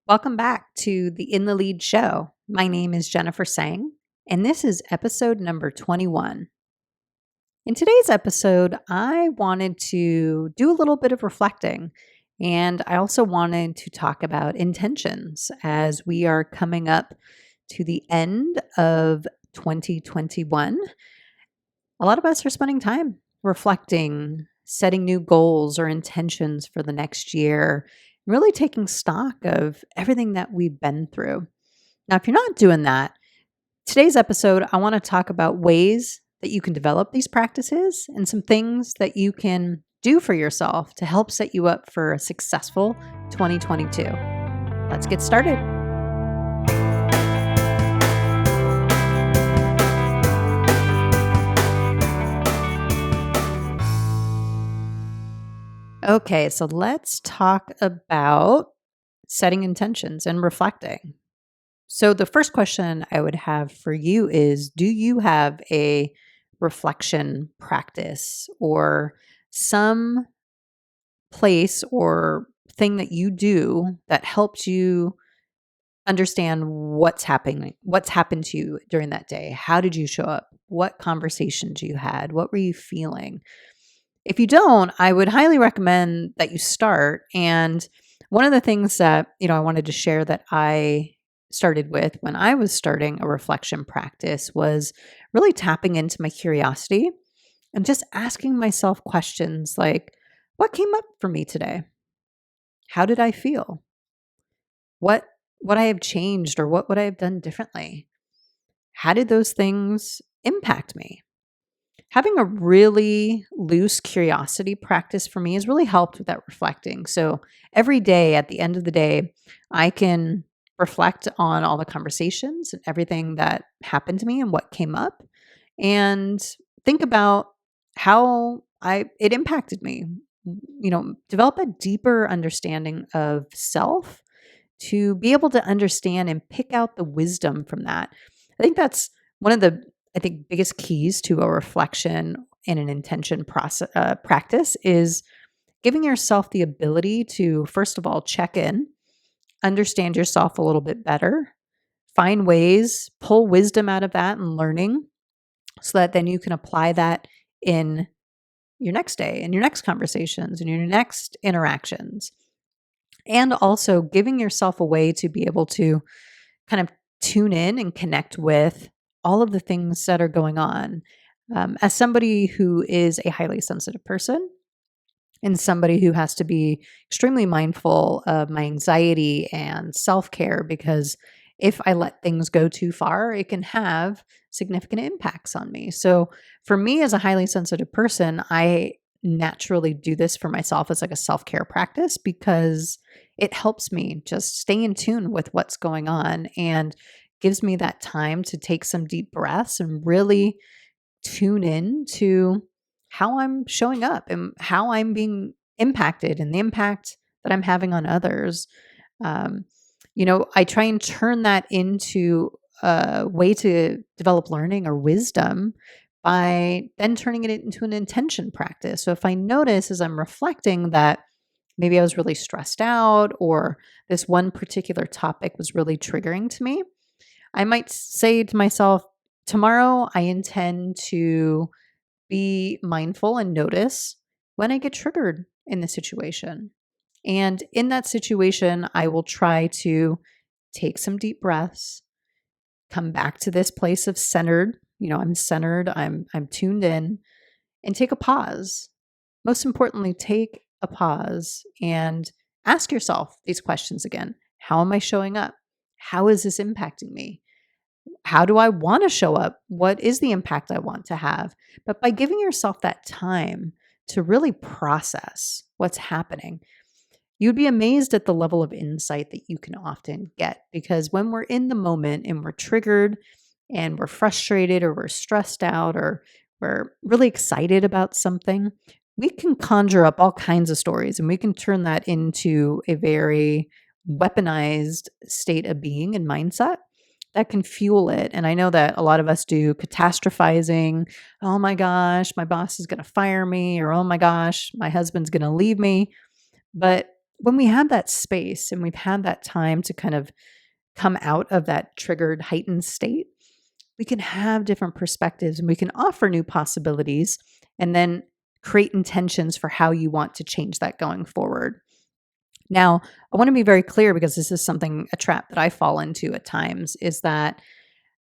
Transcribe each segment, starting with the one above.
Welcome back to the In the Lead show. My name is Jennifer Tsang, and this is episode number 21. In today's episode, I wanted to do a little bit of reflecting, and I also wanted to talk about intentions as we are coming up to the end of 2021. A lot of us are spending time reflecting, setting new goals or intentions for the next year, really taking stock of everything that we've been through. Now, if you're not doing that, today's episode, I want to talk about ways that you can develop these practices and some things that you can do for yourself to help set you up for a successful 2022. Let's get started. Okay, so let's talk about setting intentions and reflecting. So, the first question I would have for you is, do you have a reflection practice or some place or thing that you do that helps you understand what's happened to you during that day? How did you show up? What conversations you had? What were you feeling? If you don't, I would highly recommend that you start. And one of the things that, I wanted to share that I started with when I was starting a reflection practice was really tapping into my curiosity and just asking myself questions like, what came up for me today? How did I feel? What would I have changed or what would I have done differently? How did those things impact me? Having a really loose curiosity practice for me has really helped with that reflecting. So every day at the end of the day, I can reflect on all the conversations and everything that happened to me and what came up and think about how it impacted me. Develop a deeper understanding of self to be able to understand and pick out the wisdom from that. I think that's one of the biggest keys to a reflection and an intention practice is giving yourself the ability to, first of all, check in, understand yourself a little bit better, find ways, pull wisdom out of that and learning so that then you can apply that in your next day, in your next conversations, in your next interactions. And also giving yourself a way to be able to kind of tune in and connect with all of the things that are going on. As somebody who is a highly sensitive person and somebody who has to be extremely mindful of my anxiety and self-care, because if I let things go too far, it can have significant impacts on me. So for me as a highly sensitive person, I naturally do this for myself as like a self-care practice because it helps me just stay in tune with what's going on and gives me that time to take some deep breaths and really tune in to how I'm showing up and how I'm being impacted and the impact that I'm having on others. I try and turn that into a way to develop learning or wisdom by then turning it into an intention practice. So if I notice as I'm reflecting that maybe I was really stressed out or this one particular topic was really triggering to me, I might say to myself, tomorrow I intend to be mindful and notice when I get triggered in the situation. And in that situation, I will try to take some deep breaths, come back to this place of centered. I'm centered, I'm tuned in, and take a pause. Most importantly, take a pause and ask yourself these questions again. How am I showing up? How is this impacting me? How do I want to show up? What is the impact I want to have? But by giving yourself that time to really process what's happening, you'd be amazed at the level of insight that you can often get. Because when we're in the moment and we're triggered and we're frustrated or we're stressed out or we're really excited about something, we can conjure up all kinds of stories and we can turn that into a very weaponized state of being and mindset that can fuel it. And I know that a lot of us do catastrophizing. Oh my gosh, my boss is going to fire me, or oh my gosh, my husband's going to leave me. But when we have that space and we've had that time to kind of come out of that triggered, heightened state, we can have different perspectives and we can offer new possibilities and then create intentions for how you want to change that going forward. Now, I want to be very clear because this is something, a trap that I fall into at times, is that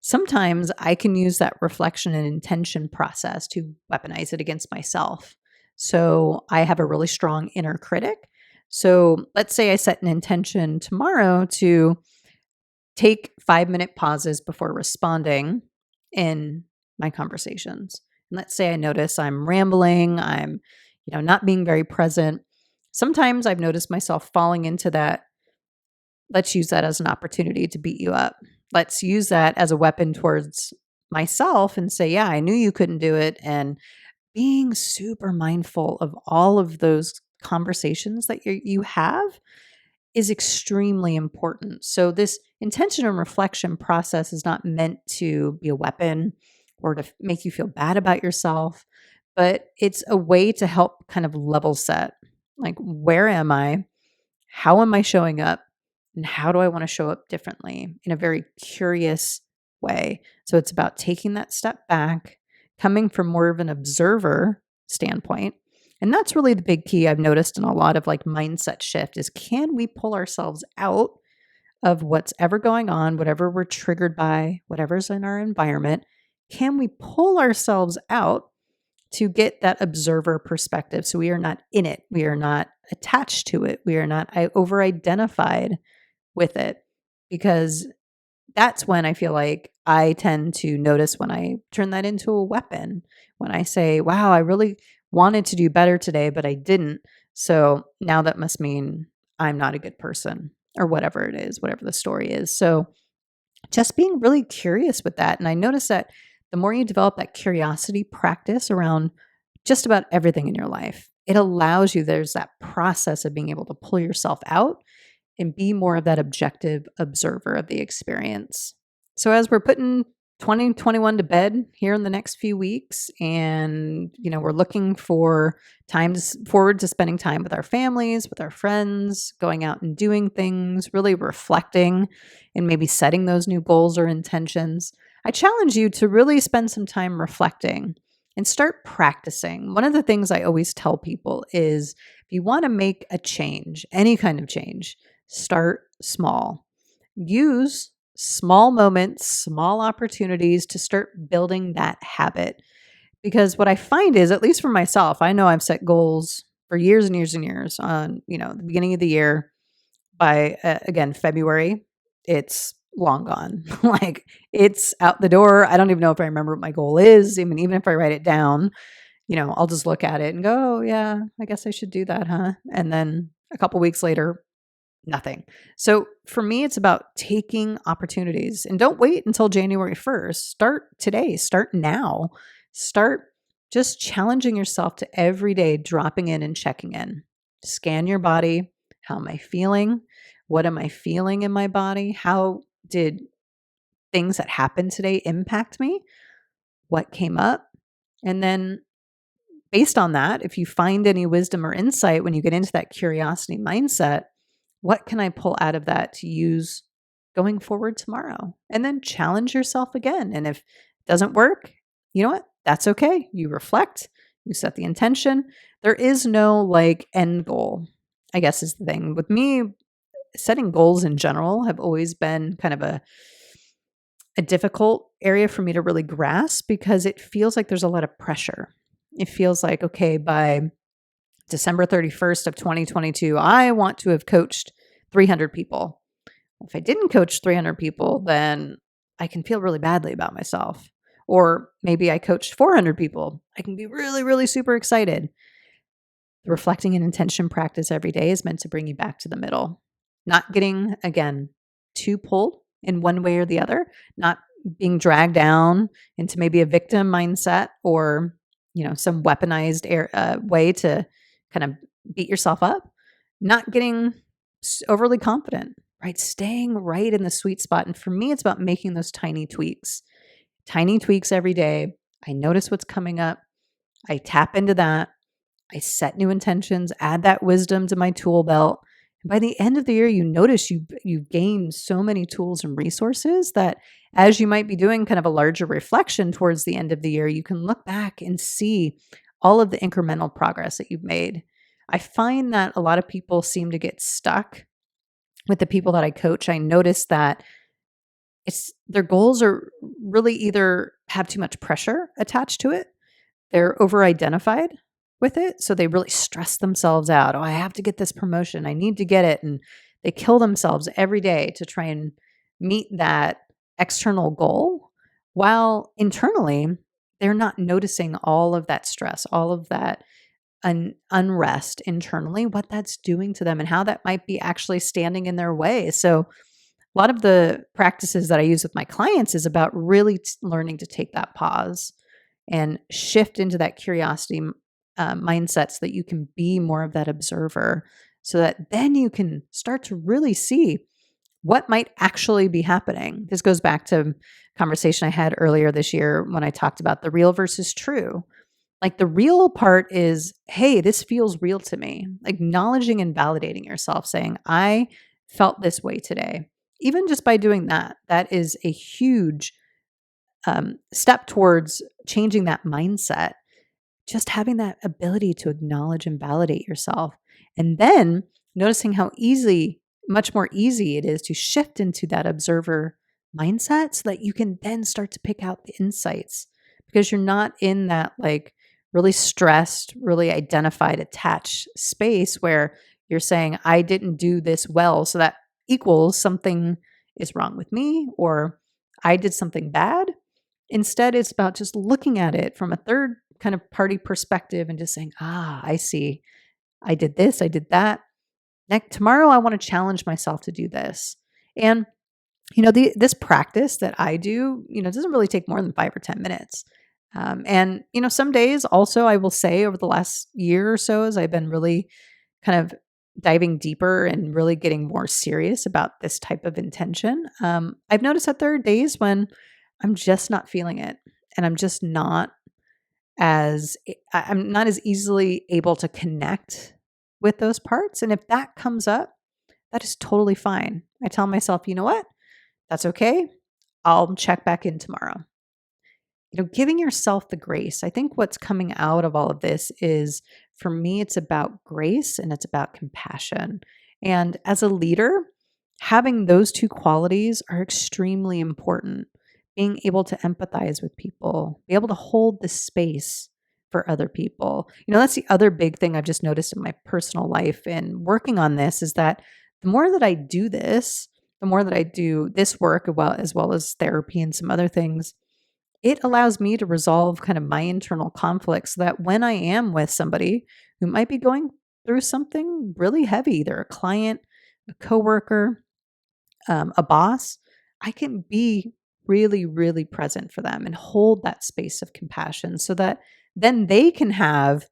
sometimes I can use that reflection and intention process to weaponize it against myself. So I have a really strong inner critic. So let's say I set an intention tomorrow to take 5-minute pauses before responding in my conversations. And let's say I notice I'm rambling, I'm, not being very present. Sometimes I've noticed myself falling into that. Let's use that as an opportunity to beat you up. Let's use that as a weapon towards myself and say, yeah, I knew you couldn't do it. And being super mindful of all of those conversations that you have is extremely important. So, this intention and reflection process is not meant to be a weapon or to make you feel bad about yourself, but it's a way to help kind of level set. Like, where am I? How am I showing up? And how do I want to show up differently in a very curious way? So, it's about taking that step back, coming from more of an observer standpoint. And that's really the big key I've noticed in a lot of like mindset shift is, can we pull ourselves out of what's ever going on, whatever we're triggered by, whatever's in our environment? Can we pull ourselves out to get that observer perspective? So we are not in it. We are not attached to it. We are not over identified with it, because that's when I feel like I tend to notice when I turn that into a weapon. When I say, wow, I really wanted to do better today, but I didn't. So now that must mean I'm not a good person, or whatever it is, whatever the story is. So just being really curious with that. And I notice that the more you develop that curiosity practice around just about everything in your life, it allows you, there's that process of being able to pull yourself out and be more of that objective observer of the experience. So as we're putting 2021 to bed here in the next few weeks, and we're looking for forward to spending time with our families, with our friends, going out and doing things, really reflecting and maybe setting those new goals or intentions, I challenge you to really spend some time reflecting and start practicing. One of the things I always tell people is, if you want to make a change, any kind of change, start small. Use small moments, small opportunities to start building that habit. Because what I find is, at least for myself, I know I've set goals for years and years and years on, the beginning of the year. By, again, February, it's long gone. Like, it's out the door. I don't even know if I remember what my goal is. I mean, even if I write it down, I'll just look at it and go, oh, yeah, I guess I should do that, huh? And then a couple weeks later, nothing. So for me, it's about taking opportunities, and don't wait until January 1st. Start today, start now, start just challenging yourself to every day dropping in and checking in. Scan your body. How am I feeling? What am I feeling in my body? How did things that happened today impact me? What came up? And then based on that, if you find any wisdom or insight when you get into that curiosity mindset, what can I pull out of that to use going forward tomorrow? And then challenge yourself again. And if it doesn't work, you know what? That's okay. You reflect, you set the intention. There is no like end goal, I guess is the thing. With me, setting goals in general have always been kind of a difficult area for me to really grasp, because it feels like there's a lot of pressure. It feels like, okay, by December 31st of 2022, I want to have coached 300 people. If I didn't coach 300 people, then I can feel really badly about myself. Or maybe I coached 400 people. I can be really, really super excited. The reflecting and intention practice every day is meant to bring you back to the middle. Not getting, again, too pulled in one way or the other, not being dragged down into maybe a victim mindset or, some weaponized way to kind of beat yourself up, not getting overly confident, right? Staying right in the sweet spot. And for me, it's about making those tiny tweaks every day. I notice what's coming up. I tap into that. I set new intentions, add that wisdom to my tool belt, By the end of the year, you notice you've gained so many tools and resources that as you might be doing kind of a larger reflection towards the end of the year, you can look back and see all of the incremental progress that you've made. I find that a lot of people seem to get stuck with the people that I coach. I notice that it's their goals are really either have too much pressure attached to it, they're over identified with it. So they really stress themselves out. Oh, I have to get this promotion. I need to get it. And they kill themselves every day to try and meet that external goal while internally they're not noticing all of that stress, all of that unrest internally, what that's doing to them and how that might be actually standing in their way. So a lot of the practices that I use with my clients is about really learning to take that pause and shift into that curiosity mindset so that you can be more of that observer so that then you can start to really see what might actually be happening. This goes back to a conversation I had earlier this year when I talked about the real versus true. Like the real part is, hey, this feels real to me. Acknowledging and validating yourself, saying, I felt this way today. Even just by doing that, that is a huge step towards changing that mindset. Just having that ability to acknowledge and validate yourself. And then noticing how much more easy it is to shift into that observer mindset so that you can then start to pick out the insights because you're not in that like really stressed, really identified, attached space where you're saying, I didn't do this well. So that equals something is wrong with me or I did something bad. Instead, it's about just looking at it from a third kind of party perspective and just saying, I see. I did this, I did that. Tomorrow, I want to challenge myself to do this. And, this practice that I do, doesn't really take more than 5 or 10 minutes. And, some days also, I will say over the last year or so, as I've been really kind of diving deeper and really getting more serious about this type of intention, I've noticed that there are days when I'm just not feeling it and I'm not as easily able to connect with those parts. And if that comes up, that is totally fine. I tell myself, you know what? That's okay. I'll check back in tomorrow. Giving yourself the grace. I think what's coming out of all of this is, for me, it's about grace and it's about compassion. And as a leader, having those two qualities are extremely important. Being able to empathize with people, be able to hold the space for other people. That's the other big thing I've just noticed in my personal life and working on this is that the more that I do this, the more that I do this work as well as therapy and some other things, it allows me to resolve kind of my internal conflicts so that when I am with somebody who might be going through something really heavy, they're a client, a coworker, a boss, I can be really, really present for them and hold that space of compassion so that then they can have,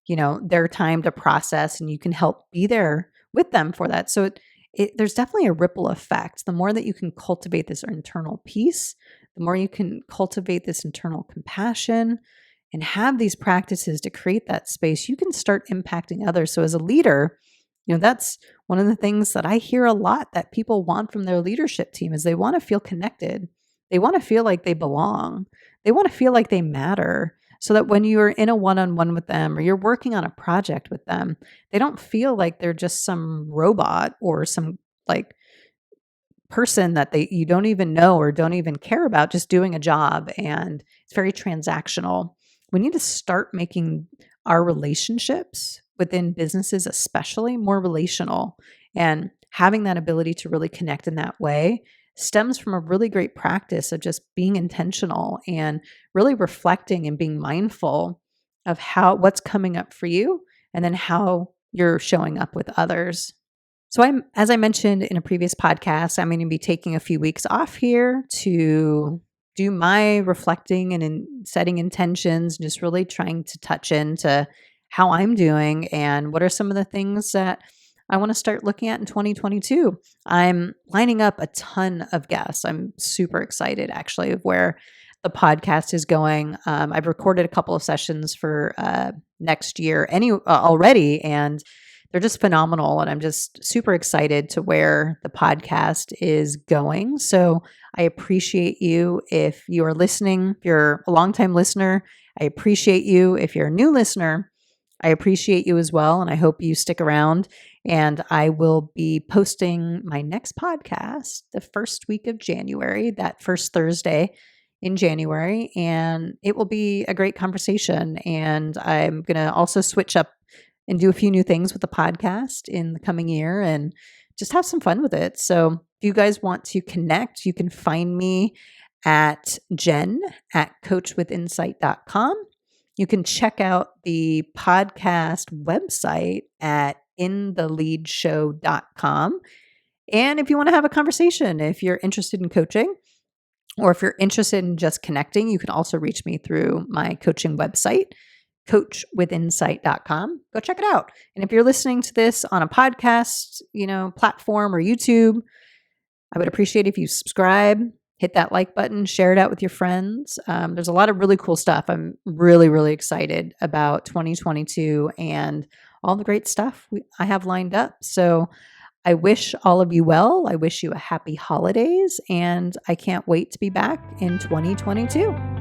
their time to process and you can help be there with them for that. So there's definitely a ripple effect. The more that you can cultivate this internal peace, the more you can cultivate this internal compassion and have these practices to create that space, you can start impacting others. So as a leader, that's one of the things that I hear a lot that people want from their leadership team is they want to feel connected. They want to feel like they belong. They want to feel like they matter so that when you're in a one-on-one with them or you're working on a project with them, they don't feel like they're just some robot or some like person that you don't even know or don't even care about just doing a job. And it's very transactional. We need to start making our relationships within businesses, especially more relational, and having that ability to really connect in that way stems from a really great practice of just being intentional and really reflecting and being mindful of what's coming up for you and then how you're showing up with others. So as I mentioned in a previous podcast, I'm going to be taking a few weeks off here to do my reflecting and setting intentions, just really trying to touch into how I'm doing and what are some of the things that I want to start looking at in 2022. I'm lining up a ton of guests. I'm super excited actually of where the podcast is going. I've recorded a couple of sessions for next year already, and they're just phenomenal. And I'm just super excited to where the podcast is going. So I appreciate you if you are listening, if you're a longtime listener. I appreciate you. If you're a new listener, I appreciate you as well. And I hope you stick around. And I will be posting my next podcast the first week of January, that first Thursday in January. And it will be a great conversation. And I'm going to also switch up and do a few new things with the podcast in the coming year and just have some fun with it. So if you guys want to connect, you can find me at jen@coachwithinsight.com. You can check out the podcast website at intheleadshow.com. And if you want to have a conversation, if you're interested in coaching, or if you're interested in just connecting, you can also reach me through my coaching website, coachwithinsight.com. Go check it out. And if you're listening to this on a podcast, platform or YouTube, I would appreciate if you subscribe, hit that like button, share it out with your friends. There's a lot of really cool stuff. I'm really, really excited about 2022 and all the great stuff I have lined up. So I wish all of you well. I wish you a happy holidays, and I can't wait to be back in 2022.